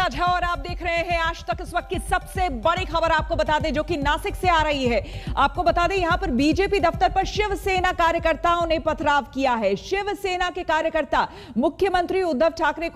श्वेता झा और आप देख रहे हैं आज तक। इस वक्त की सबसे बड़ी खबर आपको बता दें जो कि नासिक से आ रही है। आपको बता दें यहां पर बीजेपी दफ्तर पर शिवसेना कार्यकर्ताओं ने पथराव किया है। शिवसेना के कार्यकर्ता मुख्यमंत्री उद्धव ठाकरे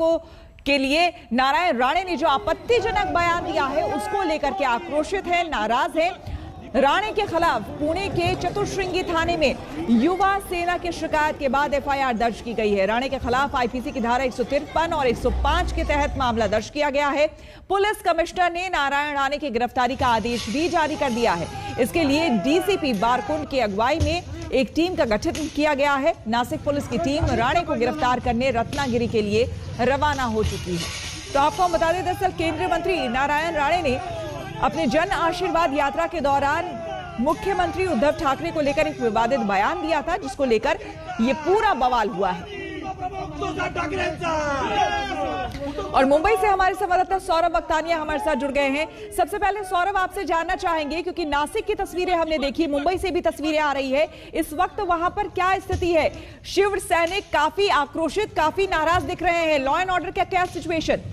के लिए नारायण राणे ने जो आपत्तिजनक बयान दिया है उसको लेकर के आक्रोशित है, नाराज है। राणे के खिलाफ पुणे के चतुश्रृंगी थाने में युवा सेना की शिकायत के बाद एफआईआर दर्ज की गई है। राणे के खिलाफ आईपीसी की धारा 153 और 105 के तहत मामला दर्ज किया गया है। पुलिस कमिश्नर ने नारायण राणे की गिरफ्तारी का आदेश भी जारी कर दिया है। इसके लिए डीसीपी बारकुंड की अगुवाई में एक टीम का गठन किया गया है। नासिक पुलिस की टीम राणे को गिरफ्तार करने रत्नागिरी के लिए रवाना हो चुकी है। तो आपको हम बता दें, दरअसल केंद्रीय मंत्री नारायण राणे ने अपने जन आशीर्वाद यात्रा के दौरान मुख्यमंत्री उद्धव ठाकरे को लेकर एक विवादित बयान दिया था, जिसको लेकर ये पूरा बवाल हुआ है। और मुंबई से हमारे संवाददाता सौरभ वक्तानिया हमारे साथ जुड़ गए हैं। सबसे पहले सौरभ, आपसे जानना चाहेंगे क्योंकि नासिक की तस्वीरें हमने देखी, मुंबई से भी तस्वीरें आ रही है, इस वक्त वहां पर क्या स्थिति है? शिव सैनिक काफी आक्रोशित, काफी नाराज दिख रहे हैं। लॉ एंड ऑर्डर का क्या सिचुएशन?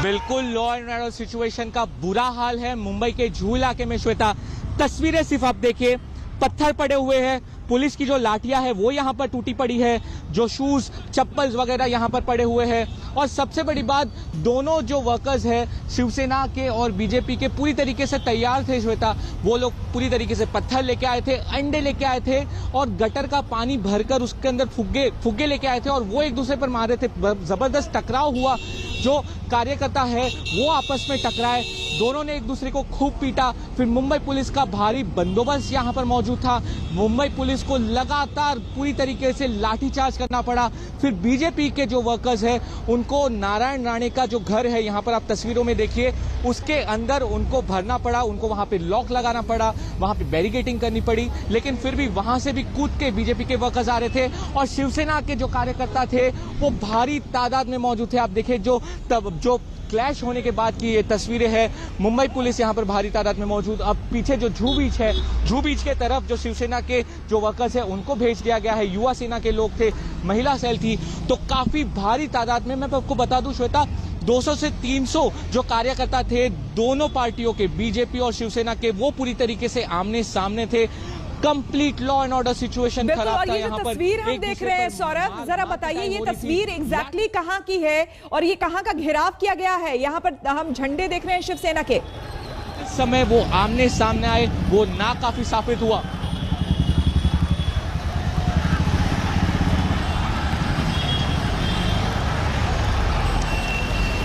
बिल्कुल लॉ एंड ऑर्डर सिचुएशन का बुरा हाल है मुंबई के जुहू इलाके में। श्वेता, तस्वीरें सिर्फ आप देखिए, पत्थर पड़े हुए हैं, पुलिस की जो लाठियां है वो यहाँ पर टूटी पड़ी है, जो शूज चप्पल वगैरह यहाँ पर पड़े हुए हैं। और सबसे बड़ी बात, दोनों जो वर्कर्स हैं शिवसेना के और बीजेपी के पूरी तरीके से तैयार थे श्वेता। वो लोग पूरी तरीके से पत्थर लेके आए थे, अंडे लेके आए थे और गटर का पानी भरकर उसके अंदर फुग्गे लेके आए थे और वो एक दूसरे पर मार रहे थे। जबरदस्त टकराव हुआ, जो कार्यकर्ता है वो आपस में टकराए, दोनों ने एक दूसरे को खूब पीटा। फिर मुंबई पुलिस का भारी बंदोबस्त यहाँ पर मौजूद था। मुंबई पुलिस को लगातार पूरी तरीके से लाठीचार्ज करना पड़ा। फिर बीजेपी के जो वर्कर्स हैं उनको नारायण राणे का जो घर है, यहाँ पर आप तस्वीरों में देखिए, उसके अंदर उनको भरना पड़ा, उनको वहां पे लॉक लगाना पड़ा, वहां पे बैरिकेडिंग करनी पड़ी। लेकिन फिर भी वहां से भी कूद के बीजेपी के वर्कर्स आ रहे थे और शिवसेना के जो कार्यकर्ता थे वो भारी तादाद में मौजूद थे। आप देखिए, जो क्लैश होने के बाद की ये तस्वीरें हैं। मुंबई पुलिस यहाँ पर भारी तादाद में मौजूद। अब पीछे जो जुहू बीच है, जुहू बीच के तरफ जो शिवसेना के जो वर्कर्स हैं उनको भेज दिया गया है। युवा सेना के लोग थे, महिला सेल थी, तो काफी भारी तादाद में। मैं आपको बता दूं श्वेता, 200 से 300 जो कार्यकर्ता थे दोनों पार्टियों के, बीजेपी और शिवसेना के, वो पूरी तरीके से आमने सामने थे। Complete law and order situation खराब था यहाँ पर। तस्वीर हम देख रहे हैं सौरभ, जरा बताइए ये तस्वीर एग्जैक्टली कहाँ की है और ये कहाँ का घेराव किया गया है? यहाँ पर हम झंडे देख रहे हैं शिवसेना के। इस समय वो आमने सामने आए, वो ना काफी साबित हुआ।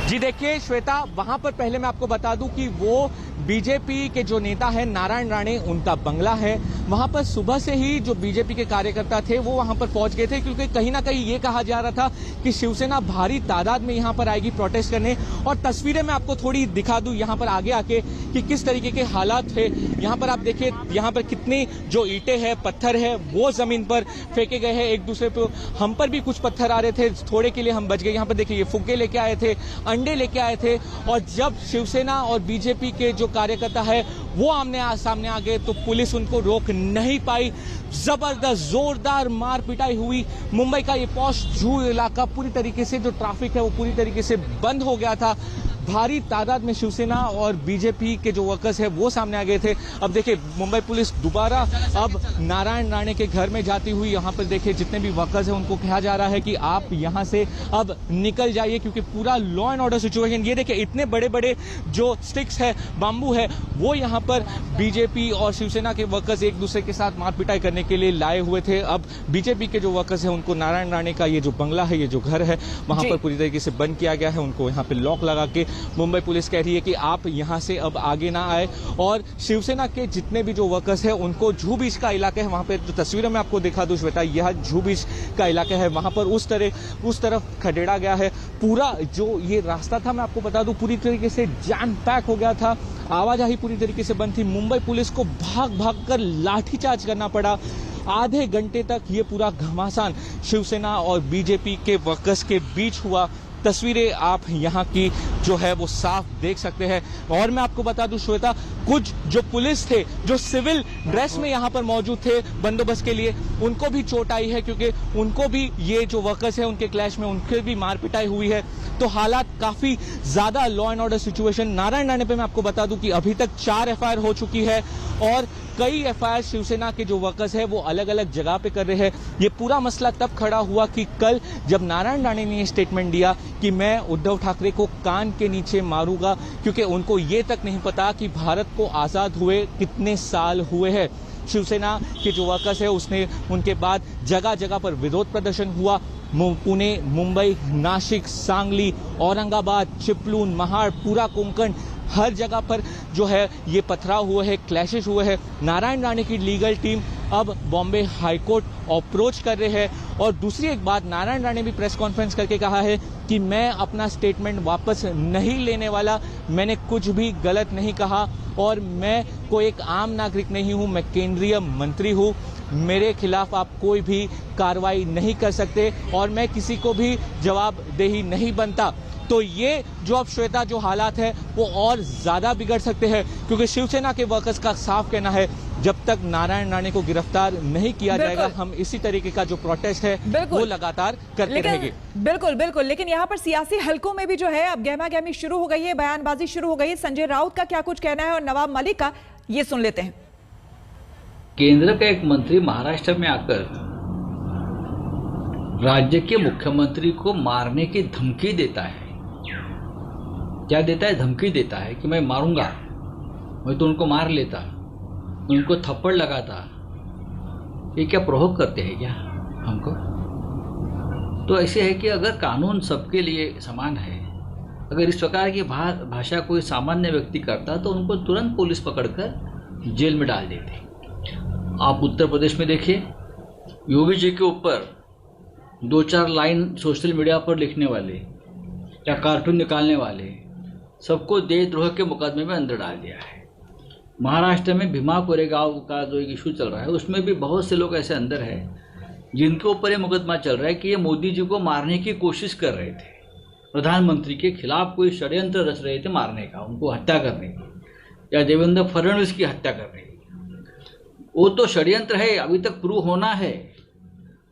जी देखिए श्वेता, वहां पर पहले मैं आपको बता दूं कि वो बीजेपी के जो नेता है नारायण राणे, उनका बंगला है। वहां पर सुबह से ही जो बीजेपी के कार्यकर्ता थे वो वहां पर पहुंच गए थे, क्योंकि कहीं ना कहीं ये कहा जा रहा था कि शिवसेना भारी तादाद में यहां पर आएगी प्रोटेस्ट करने। और तस्वीरें मैं आपको थोड़ी दिखा दूं यहां पर आगे आके कि किस तरीके के हालात थे। यहाँ पर आप देखिए, यहाँ पर कितनी जो ईंटें हैं, पत्थर है, वो जमीन पर फेंके गए हैं एक दूसरे पे। हम पर भी कुछ पत्थर आ रहे थे, थोड़े के लिए हम बच गए। यहाँ पर देखिए, ये फुग्गे लेके आए थे, अंडे लेके आए थे। और जब शिवसेना और बीजेपी के जो कार्यकर्ता है वो सामने आ गए तो पुलिस उनको रोक नहीं पाई। जबरदस्त जोरदार मार पिटाई हुई। मुंबई का ये पॉश जुहू इलाका पूरी तरीके से, जो ट्रैफिक है वो पूरी तरीके से बंद हो गया था। भारी तादाद में शिवसेना और बीजेपी के जो वर्कर्स हैं वो सामने आ गए थे। अब देखिए, मुंबई पुलिस दोबारा अब नारायण राणे के घर में जाती हुई, यहाँ पर देखिए जितने भी वर्कर्स हैं उनको कहा जा रहा है कि आप यहाँ से अब निकल जाइए, क्योंकि पूरा लॉ एंड ऑर्डर सिचुएशन, ये देखिए इतने बड़े बड़े जो स्टिक्स है, बाम्बू है, वो यहाँ पर बीजेपी और शिवसेना के वर्कर्स एक दूसरे के साथ मार पिटाई करने के लिए लाए हुए थे। अब बीजेपी के जो वर्कर्स हैं उनको नारायण राणे का ये जो बंगला है, ये जो घर है, वहां पर पूरी तरीके से बंद किया गया है। उनको यहाँ पे लॉक लगा के मुंबई पुलिस कह रही है कि आप यहां से अब आगे ना आए। और शिवसेना के जितने भी जो वर्कर्स हैं उनको जुहू बीच का इलाका है, वहां पे जो तस्वीरों में आपको दिखा दूं श्वेता, यह जुहू बीच का इलाका है, वहां पर उस तरफ खदेड़ा गया है। पूरा जो ये रास्ता था, मैं आपको बता दूं, पूरी तरीके से जैम पैक हो गया था, आवाजाही पूरी तरीके से बंद थी। मुंबई पुलिस को भाग कर लाठीचार्ज करना पड़ा। आधे घंटे तक ये पूरा घमासान शिवसेना और बीजेपी के वर्कर्स के बीच हुआ। तस्वीरें आप यहाँ की जो है वो साफ देख सकते हैं। और मैं आपको बता दूं श्वेता, कुछ जो पुलिस थे, जो सिविल ड्रेस में यहाँ पर मौजूद थे बंदोबस्त के लिए, उनको भी चोट आई है, क्योंकि उनको भी ये जो वर्कर्स हैं उनके क्लैश में उनके भी मार पिटाई हुई है। तो हालात काफी ज्यादा law and order situation. Narayan Rane पे मैं आपको बता दूं कि अभी तक 4 एफआईआर हो चुकी है और कई एफआईआर शिवसेना के जो वर्कर्स हैं वो अलग अलग जगह पे कर रहे हैं। ये पूरा मसला तब खड़ा हुआ कि कल जब नारायण राणे ने ये स्टेटमेंट दिया कि मैं उद्धव ठाकरे को कान के नीचे मारूंगा, क्योंकि उनको ये तक नहीं पता कि भारत को आजाद हुए कितने साल हुए हैं। शिवसेना के जो वर्कर्स है उसने उनके बाद जगह जगह पर विरोध प्रदर्शन हुआ। पुणे, मुंबई, नासिक, सांगली, औरंगाबाद, चिपलून, महाड़, पूरा कोंकण, हर जगह पर जो है ये पथराव हुए हैं, क्लैशेस हुए हैं। नारायण राणे की लीगल टीम अब बॉम्बे हाईकोर्ट अप्रोच कर रहे हैं। और दूसरी एक बात, नारायण राणे भी प्रेस कॉन्फ्रेंस करके कहा है कि मैं अपना स्टेटमेंट वापस नहीं लेने वाला, मैंने कुछ भी गलत नहीं कहा और मैं कोई एक आम नागरिक नहीं हूं, मैं केंद्रीय मंत्री हूं, मेरे खिलाफ आप कोई भी कार्रवाई नहीं कर सकते और मैं किसी को भी जवाबदेही नहीं बनता। तो ये जो अब श्वेता जो हालात है वो और ज्यादा बिगड़ सकते हैं, क्योंकि शिवसेना के वर्कर्स का साफ कहना है जब तक नारायण राणे को गिरफ्तार नहीं किया जाएगा हम इसी तरीके का जो प्रोटेस्ट है वो लगातार करते रहेंगे। बिल्कुल बिल्कुल, लेकिन यहाँ पर सियासी हलकों में भी जो है अब गहमा गहमी शुरू हो गई है, बयानबाजी शुरू हो गई है। संजय राउत का क्या कुछ कहना है और नवाब मलिक का, ये सुन लेते हैं। केंद्र का एक मंत्री महाराष्ट्र में आकर राज्य के मुख्यमंत्री को मारने की धमकी देता है। क्या देता है? धमकी देता है कि मैं मारूंगा, मैं तो उनको मार लेता, उनको थप्पड़ लगाता। ये क्या प्रोवोक करते हैं क्या हमको? तो ऐसे है कि अगर कानून सबके लिए समान है, अगर इस प्रकार की भाषा कोई सामान्य व्यक्ति करता तो उनको तुरंत पुलिस पकड़कर जेल में डाल देती। आप उत्तर प्रदेश में देखिए, योगी जी के ऊपर 2-4 लाइन सोशल मीडिया पर लिखने वाले या कार्टून निकालने वाले सबको देशद्रोह के मुकदमे में अंदर डाल दिया है। महाराष्ट्र में भीमा कोरेगांव का जो एक इशू चल रहा है उसमें भी बहुत से लोग ऐसे अंदर हैं जिनके ऊपर ये मुकदमा चल रहा है कि ये मोदी जी को मारने की कोशिश कर रहे थे, प्रधानमंत्री के खिलाफ कोई षड्यंत्र रच रहे थे मारने का, उनको हत्या करने की, या देवेंद्र फडणवीस की हत्या करने की। वो तो षड्यंत्र है, अभी तक प्रूव होना है।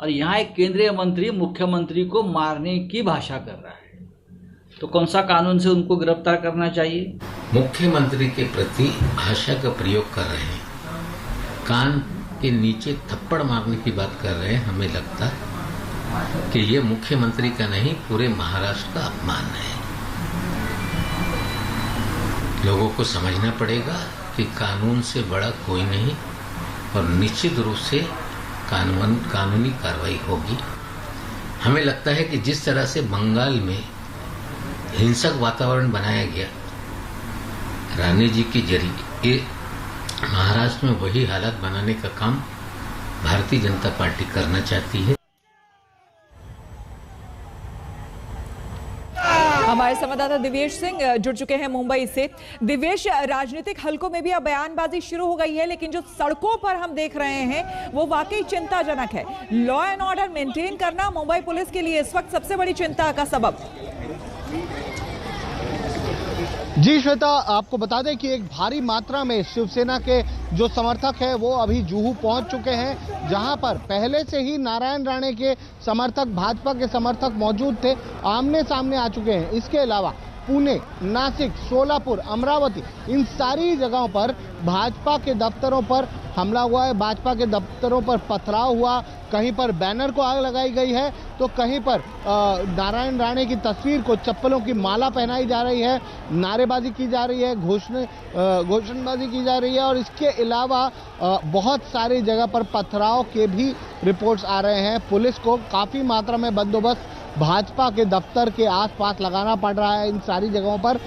और यहाँ एक केंद्रीय मंत्री मुख्यमंत्री को मारने की भाषा कर रहा है, तो कौन सा कानून से उनको गिरफ्तार करना चाहिए? मुख्यमंत्री के प्रति भाषा का प्रयोग कर रहे हैं, कान के नीचे थप्पड़ मारने की बात कर रहे हैं। हमें लगता कि ये मुख्यमंत्री का नहीं, पूरे महाराष्ट्र का अपमान है। लोगों को समझना पड़ेगा कि कानून से बड़ा कोई नहीं और निश्चित रूप से कानूनी कार्रवाई होगी। हमें लगता है कि जिस तरह से बंगाल में हिंसक वातावरण बनाया गया राणे जी के जरिए, महाराष्ट्र में वही हालात बनाने का काम भारतीय जनता पार्टी करना चाहती है। हमारे संवाददाता दिव्येश सिंह जुड़ चुके हैं मुंबई से। दिव्येश, राजनीतिक हलकों में भी अब बयानबाजी शुरू हो गई है, लेकिन जो सड़कों पर हम देख रहे हैं वो वाकई चिंताजनक है। लॉ एंड ऑर्डर मेंटेन करना मुंबई पुलिस के लिए इस वक्त सबसे बड़ी चिंता का सबब। जी श्वेता, आपको बता दें कि एक भारी मात्रा में शिवसेना के जो समर्थक हैं वो अभी जुहू पहुंच चुके हैं, जहां पर पहले से ही नारायण राणे के समर्थक, भाजपा के समर्थक मौजूद थे, आमने सामने आ चुके हैं। इसके अलावा पुणे, नासिक, सोलापुर, अमरावती, इन सारी जगहों पर भाजपा के दफ्तरों पर हमला हुआ है, भाजपा के दफ्तरों पर पथराव हुआ, कहीं पर बैनर को आग लगाई गई है तो कहीं पर नारायण राणे की तस्वीर को चप्पलों की माला पहनाई जा रही है, नारेबाजी की जा रही है, घोषणाबाजी की जा रही है और इसके अलावा बहुत सारी जगह पर पथराव के भी रिपोर्ट्स आ रहे हैं। पुलिस को काफ़ी मात्रा में बंदोबस्त भाजपा के दफ्तर के आसपास लगाना पड़ रहा है इन सारी जगहों पर।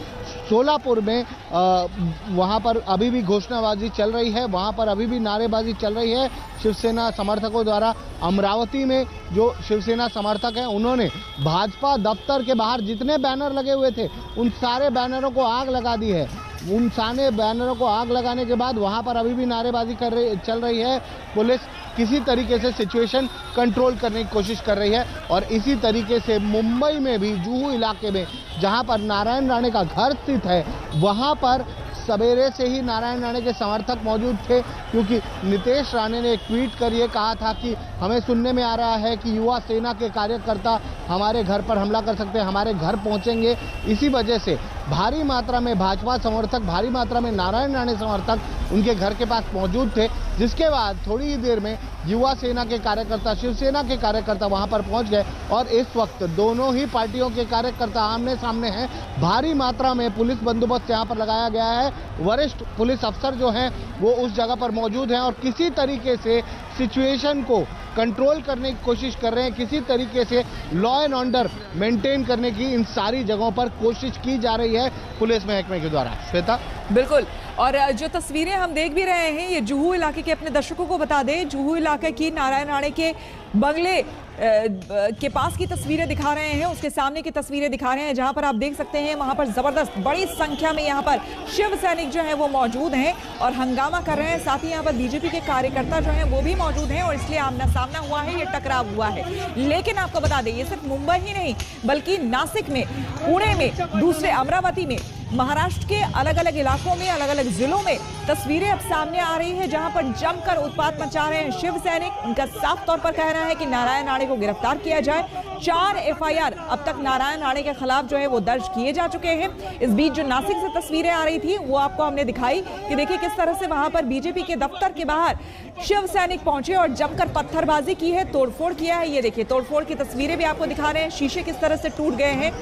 सोलापुर में वहां पर अभी भी घोषणाबाजी चल रही है, वहां पर अभी भी नारेबाजी चल रही है शिवसेना समर्थकों द्वारा। अमरावती में जो शिवसेना समर्थक हैं उन्होंने भाजपा दफ्तर के बाहर जितने बैनर लगे हुए थे उन सारे बैनरों को आग लगा दी है। उन सारे बैनरों को आग लगाने के बाद वहां पर अभी भी नारेबाजी चल रही है। पुलिस किसी तरीके से सिचुएशन कंट्रोल करने की कोशिश कर रही है। और इसी तरीके से मुंबई में भी जुहू इलाके में जहां पर नारायण राणे का घर स्थित है, वहां पर सवेरे से ही नारायण राणे के समर्थक मौजूद थे, क्योंकि नीतीश राणे ने एक ट्वीट कर ये कहा था कि हमें सुनने में आ रहा है कि युवा सेना के कार्यकर्ता हमारे घर पर हमला कर सकते हैं, हमारे घर पहुंचेंगे। इसी वजह से भारी मात्रा में भाजपा समर्थक, भारी मात्रा में नारायण राणे समर्थक उनके घर के पास मौजूद थे, जिसके बाद थोड़ी ही देर में युवा सेना के कार्यकर्ता, शिवसेना के कार्यकर्ता वहां पर पहुंच गए। और इस वक्त दोनों ही पार्टियों के कार्यकर्ता आमने सामने हैं। भारी मात्रा में पुलिस बंदोबस्त यहां पर लगाया गया है। वरिष्ठ पुलिस अफसर जो हैं वो उस जगह पर मौजूद हैं और किसी तरीके से सिचुएशन को कंट्रोल करने की कोशिश कर रहे हैं, किसी तरीके से लॉ एंड ऑर्डर मेंटेन करने की इन सारी जगहों पर कोशिश की जा रही है पुलिस महकमे के द्वारा। श्वेता, बिल्कुल। और जो तस्वीरें हम देख भी रहे हैं, ये जुहू इलाके के, अपने दर्शकों को बता दें, जुहू इलाके की नारायण राणे के बंगले के पास की तस्वीरें दिखा रहे हैं, उसके सामने की तस्वीरें दिखा रहे हैं, जहां पर आप देख सकते हैं वहां पर जबरदस्त बड़ी संख्या में यहां पर शिव सैनिक जो है वो मौजूद हैं और हंगामा कर रहे हैं। साथ ही यहां पर बीजेपी के कार्यकर्ता जो हैं वो भी मौजूद हैं और इसलिए आमना सामना हुआ है, ये टकराव हुआ है। लेकिन आपको बता दें, ये सिर्फ मुंबई ही नहीं बल्कि नासिक में, पुणे में, दूसरे अमरावती में, महाराष्ट्र के अलग अलग इलाकों में, अलग अलग जिलों में तस्वीरें अब सामने आ रही है, जहां पर जमकर उत्पात मचा रहे हैं शिव सैनिक। उनका साफ तौर पर कहना है कि नारायण राणे को गिरफ्तार किया जाए। 4 FIR अब तक नारायण राणे के खिलाफ जो है वो दर्ज किए जा चुके हैं। इस बीच जो नासिक से तस्वीरें आ रही थी वो आपको हमने दिखाई कि देखिए किस तरह से वहां पर बीजेपी के दफ्तर के बाहर शिव सैनिक पहुंचे और जमकर पत्थरबाजी की है, तोड़फोड़ किया है। ये देखिए तोड़फोड़ की तस्वीरें भी आपको दिखा रहे हैं, शीशे किस तरह से टूट गए हैं।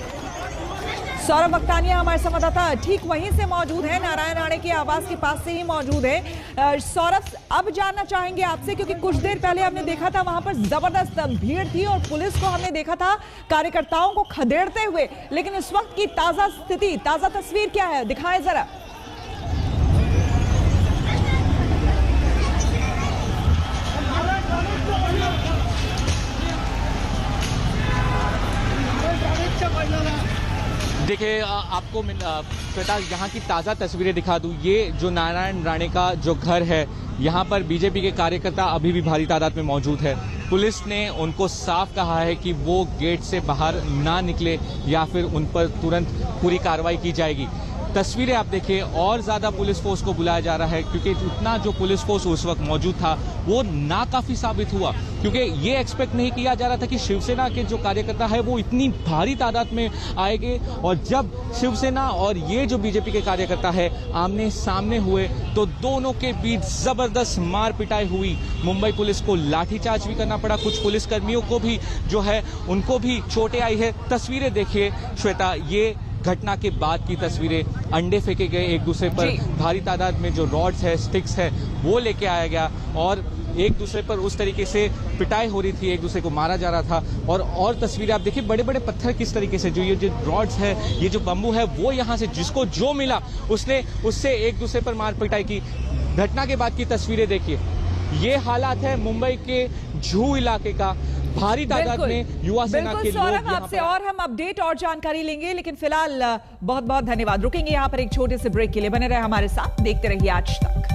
सौरभ वक्तानिया हमारे संवाददाता ठीक वहीं से मौजूद है, नारायण राणे के आवास के पास से ही मौजूद है। सौरभ, अब जानना चाहेंगे आपसे, क्योंकि कुछ देर पहले हमने देखा था वहां पर जबरदस्त भीड़ थी और पुलिस को हमने देखा था कार्यकर्ताओं को खदेड़ते हुए, लेकिन इस वक्त की ताजा स्थिति, ताजा तस्वीर क्या है, दिखाएं जरा। देखिए, आपको श्वेता यहाँ की ताज़ा तस्वीरें दिखा दूँ। ये जो नारायण राणे का जो घर है, यहाँ पर बीजेपी के कार्यकर्ता अभी भी भारी तादाद में मौजूद है। पुलिस ने उनको साफ कहा है कि वो गेट से बाहर ना निकले या फिर उन पर तुरंत पूरी कार्रवाई की जाएगी। तस्वीरें आप देखिए, और ज़्यादा पुलिस फोर्स को बुलाया जा रहा है, क्योंकि उतना जो पुलिस फोर्स उस वक्त मौजूद था वो नाकाफी साबित हुआ, क्योंकि ये एक्सपेक्ट नहीं किया जा रहा था कि शिवसेना के जो कार्यकर्ता है वो इतनी भारी तादाद में आएंगे। और जब शिवसेना और ये जो बीजेपी के कार्यकर्ता है आमने सामने हुए तो दोनों के बीच जबरदस्त मार पिटाई हुई। मुंबई पुलिस को लाठीचार्ज भी करना पड़ा, कुछ पुलिसकर्मियों को भी जो है उनको भी चोटें आई है। तस्वीरें देखिए श्वेता, ये घटना के बाद की तस्वीरें, अंडे फेंके गए एक दूसरे पर, भारी तादाद में जो रॉड्स है, स्टिक्स है, वो लेके आया गया और एक दूसरे पर उस तरीके से पिटाई हो रही थी, एक दूसरे को मारा जा रहा था। और तस्वीरें आप देखिए, बड़े बड़े पत्थर किस तरीके से, जो ये जो रॉड्स है, ये जो बम्बू है, वो यहाँ से जिसको जो मिला उसने उससे एक दूसरे पर मार पिटाई की। घटना के बाद की तस्वीरें देखिए, ये हालात है मुंबई के जुहू इलाके का। भारी तादाद में युवा सेना के लोग। सौरभ, आपसे और हम अपडेट और जानकारी लेंगे, लेकिन फिलहाल बहुत बहुत धन्यवाद। रुकेंगे यहाँ पर एक छोटे से ब्रेक के लिए, बने रहे हमारे साथ, देखते रहिए आज तक।